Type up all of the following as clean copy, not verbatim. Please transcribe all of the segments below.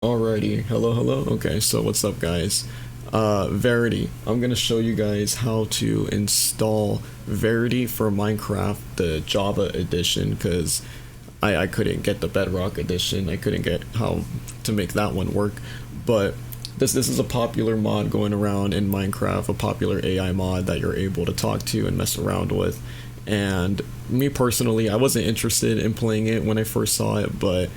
Alrighty, hello. Okay, so what's up, guys? Verity. I'm gonna show you guys how to install Verity for Minecraft, the Java edition, because I couldn't get the Bedrock edition. I couldn't get how to make that one work. But this is a popular mod going around in Minecraft, a popular AI mod that you're able to talk to and mess around with. And me personally, I wasn't interested in playing it when I first saw it, but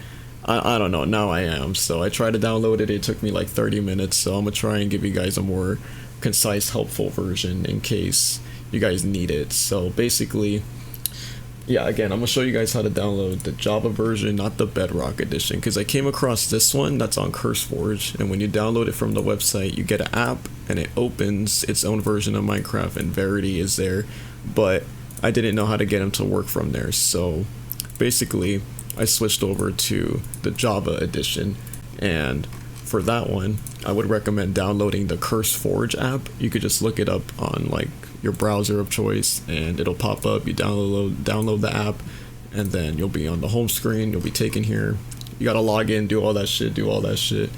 I don't know, now I am. So I tried to download it. It took me like 30 minutes. So I'm gonna try and give you guys a more concise, helpful version in case you guys need it. So basically, yeah, again, I'm gonna show you guys how to download the Java version, not the Bedrock edition, because I came across this one that's on CurseForge, and when you download it from the website, you get an app and it opens its own version of Minecraft, and Verity is there, but I didn't know how to get them to work from there. So basically, I switched over to the Java edition, and for that one, I would recommend downloading the CurseForge app. You could just look it up on like your browser of choice, and it'll pop up. You download the app, and then you'll be on the home screen. You'll be taken here. You gotta log in, do all that shit.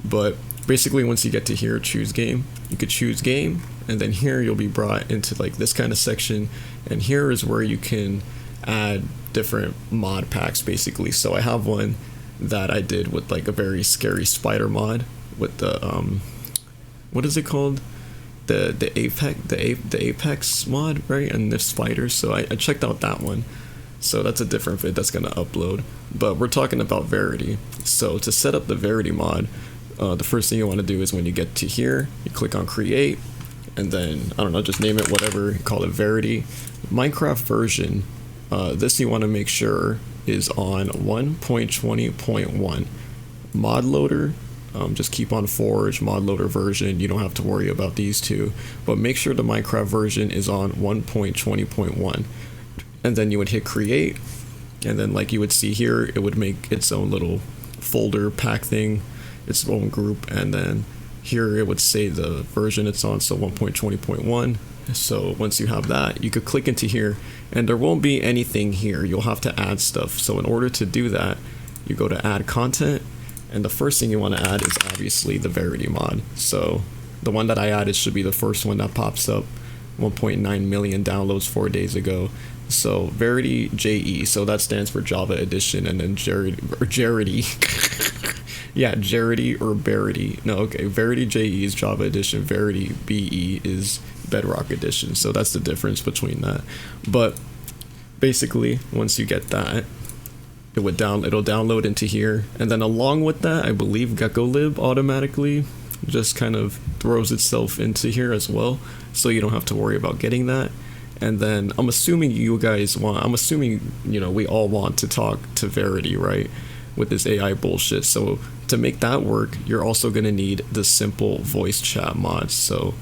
But basically, once you get to here, choose game. You could choose game, and then here you'll be brought into like this kind of section, and here is where you can add different mod packs basically. So I have one that I did with like a very scary spider mod with the what is it called, the apex mod, right? And this spider. So I checked out that one. So that's a different vid that's gonna upload, but we're talking about Verity. So to set up the Verity mod, the first thing you want to do is when you get to here, you click on create, and then I don't know, just name it whatever, call it Verity Minecraft version. This you want to make sure is on 1.20.1. Mod loader, just keep on Forge, mod loader version. You don't have to worry about these two, but make sure the Minecraft version is on 1.20.1. And then you would hit create, and then like you would see here, it would make its own little folder pack thing, its own group, and then here it would say the version it's on, so 1.20.1. So once you have that, you could click into here, and there won't be anything here. You'll have to add stuff. So in order to do that, you go to add content, and the first thing you want to add is obviously the Verity mod. So the one that I added should be the first one that pops up. 1.9 million downloads 4 days ago. So Verity JE, so that stands for Java Edition, and then Jarity. Yeah, Jarity or Verity. No, okay, Verity JE is Java Edition, Verity BE is Bedrock Edition. So that's the difference between that. But basically, once you get that, it'll download into here, and then along with that, I believe GeckoLib automatically just kind of throws itself into here as well, so you don't have to worry about getting that. And then I'm assuming you know, we all want to talk to Verity, right, with this AI bullshit. So to make that work, you're also going to need the simple voice chat mods. So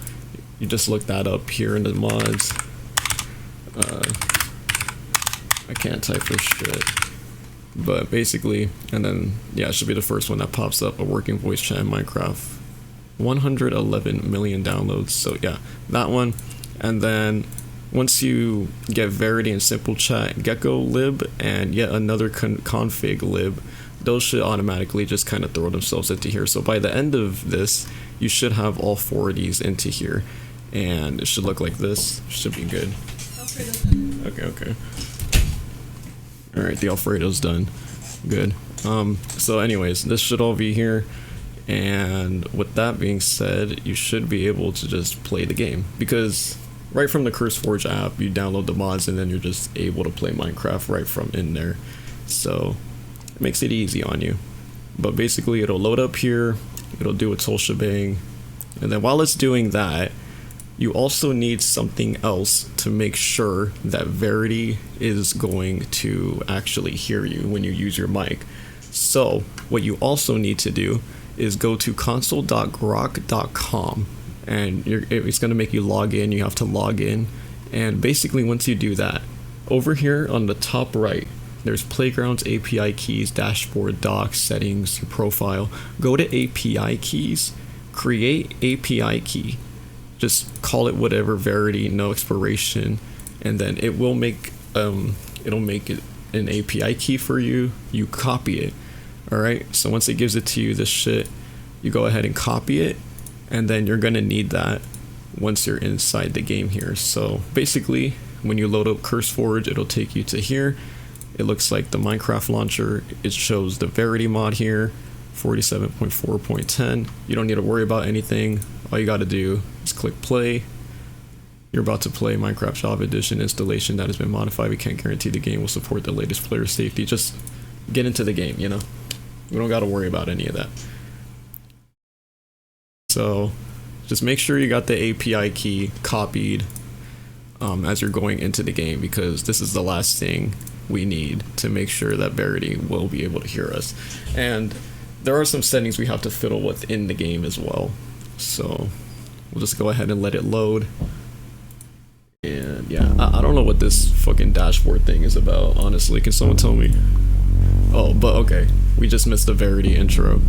you just look that up here in the mods. I can't type for shit, but basically, and then yeah, it should be the first one that pops up, a working voice chat in Minecraft. 111 million downloads. So yeah, that one. And then once you get Verity and simple chat, GeckoLib and yet another config lib, those should automatically just kind of throw themselves into here. So by the end of this, you should have all four of these into here, and it should look like this. Should be good. Okay. All right, the Alfredo's done. Good. So anyways, this should all be here. And with that being said, you should be able to just play the game, because right from the CurseForge app, you download the mods and then you're just able to play Minecraft right from in there. So it makes it easy on you. But basically, it'll load up here, it'll do its whole shebang, and then while it's doing that, you also need something else to make sure that Verity is going to actually hear you when you use your mic. So what you also need to do is go to console.grok.com, and it's going to make you log in. You have to log in, and basically once you do that, over here on the top right, there's playgrounds, API keys, dashboard, docs, settings, your profile. Go to API keys, create API key, just call it whatever, Verity, no expiration, and then it will make it'll make it an API key for you. You copy it, Alright, so once it gives it to you, this shit, you go ahead and copy it, and then you're gonna need that once you're inside the game here. So basically, when you load up CurseForge, it'll take you to here. It looks like the Minecraft launcher. It shows the Verity mod here, 47.4.10. You don't need to worry about anything. All you gotta do is click play. You're about to play Minecraft Java Edition installation that has been modified. We can't guarantee the game will support the latest player safety. Just get into the game, you know? We don't gotta worry about any of that. So just make sure you got the API key copied as you're going into the game, because this is the last thing we need to make sure that Verity will be able to hear us. And there are some settings we have to fiddle with in the game as well. So we'll just go ahead and let it load. And yeah, I don't know what this fucking dashboard thing is about, honestly. Can someone tell me? Oh, but okay. We just missed the Verity intro.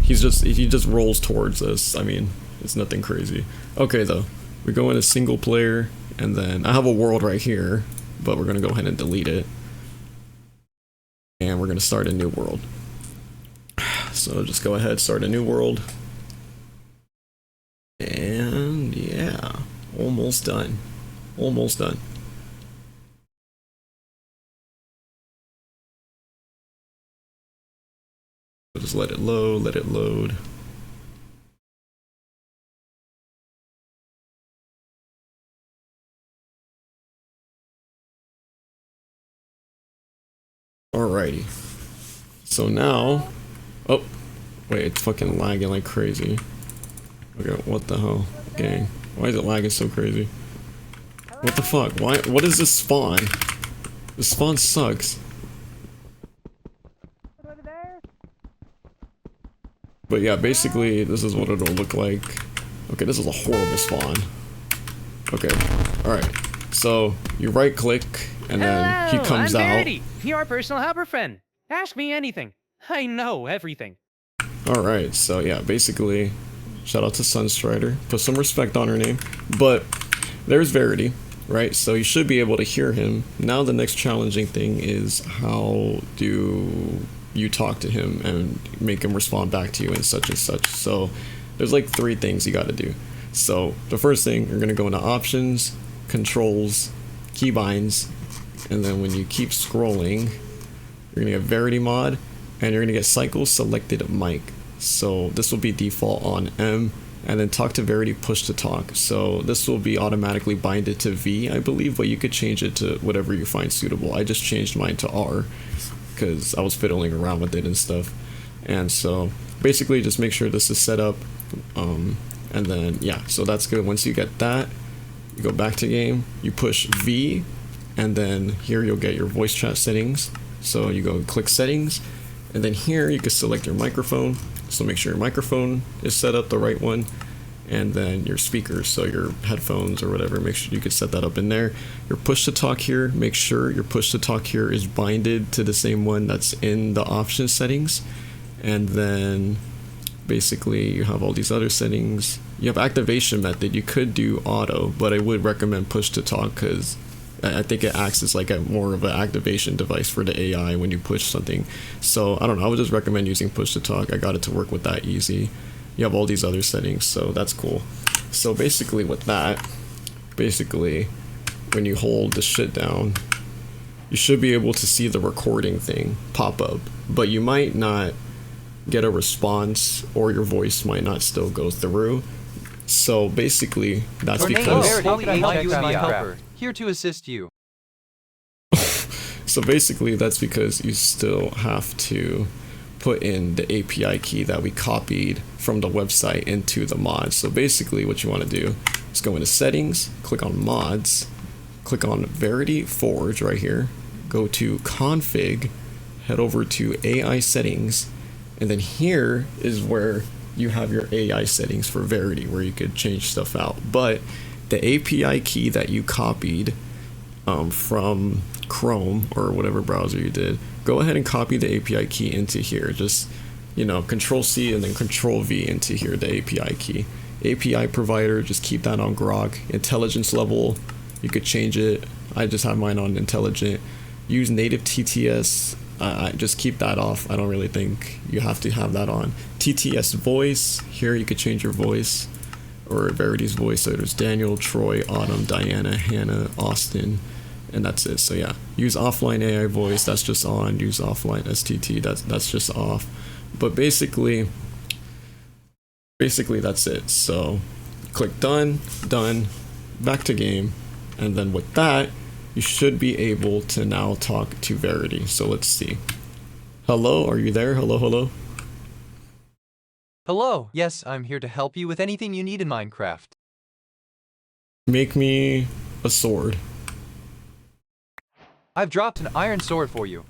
He just rolls towards us. I mean, it's nothing crazy. Okay though. We go into single player, and then I have a world right here, but we're gonna go ahead and delete it. And we're gonna start a new world. So just go ahead, start a new world. And yeah, almost done. Almost done. So just let it load, let it load. Alrighty. So now, oh, wait, it's fucking lagging like crazy. Okay, what the hell, gang? Why is it lagging so crazy? What the fuck? Why? What is this spawn? This spawn sucks. But yeah, basically, this is what it'll look like. Okay, this is a horrible spawn. Okay, alright. So, you right click, and then he comes I'm out. Verity, your personal helper friend. Ask me anything. I know everything. Alright, so yeah, basically, shout out to Sunstrider. Put some respect on her name. But, there's Verity, right? So you should be able to hear him. Now the next challenging thing is, how do you talk to him and make him respond back to you and such and such. So there's like 3 things you got to do. So the first thing, you're going to go into options, controls, keybinds, and then when you keep scrolling, you're going to get Verity mod, and you're going to get cycle selected mic. So this will be default on M, and then talk to Verity push to talk. So this will be automatically binded to V, I believe, but you could change it to whatever you find suitable. I just changed mine to R, because I was fiddling around with it and stuff. And so basically just make sure this is set up, and then yeah, so that's good. Once you get that, you go back to game, you push V, and then here you'll get your voice chat settings. So you go click settings, and then here you can select your microphone. So make sure your microphone is set up the right one, and then your speakers, so your headphones or whatever, make sure you can set that up in there. Your push to talk here, make sure your push to talk here is binded to the same one that's in the option settings. And then basically you have all these other settings. You have activation method. You could do auto, but I would recommend push to talk, because I think it acts as like a more of an activation device for the AI when you push something. So I don't know, I would just recommend using push to talk. I got it to work with that easy. You have all these other settings, so that's cool. So basically with that, when you hold the shit down, you should be able to see the recording thing pop up, but you might not get a response, or your voice might not still go through. So basically, that's because... How can I help you be a helper? Here to assist you. So basically, that's because you still have to put in the API key that we copied from the website into the mod. So basically what you want to do is go into settings, click on mods, click on Verity Forge right here, go to config, head over to AI settings, and then here is where you have your AI settings for Verity, where you could change stuff out. But the API key that you copied from Chrome or whatever browser you did, go ahead and copy the API key into here. Just, you know, Control C and then Control V into here, the API key. API provider, just keep that on Grok. Intelligence level, you could change it. I just have mine on intelligent. Use native TTS I just keep that off. I don't really think you have to have that on. TTS voice, here you could change your voice, or Verity's voice. So there's Daniel, Troy, Autumn, Diana, Hannah, Austin, and that's it. So yeah, use offline AI voice, that's just on. Use offline STT, that's just off. But basically that's it. So click done, back to game, and then with that, you should be able to now talk to Verity. So let's see. Hello, are you there? Hello? Hello. Yes, I'm here to help you with anything you need in Minecraft. Make me a sword. I've dropped an iron sword for you.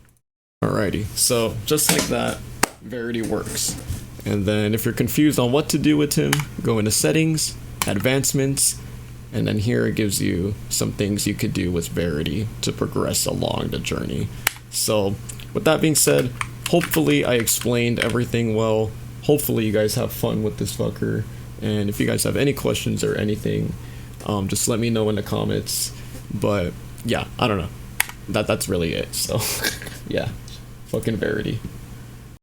Alrighty, so just like that, Verity works. And then if you're confused on what to do with him, go into settings, advancements, and then here it gives you some things you could do with Verity to progress along the journey. So with that being said, hopefully I explained everything well. Hopefully you guys have fun with this fucker. And if you guys have any questions or anything, just let me know in the comments. But yeah, I don't know. That's really it. So yeah, fucking Verity.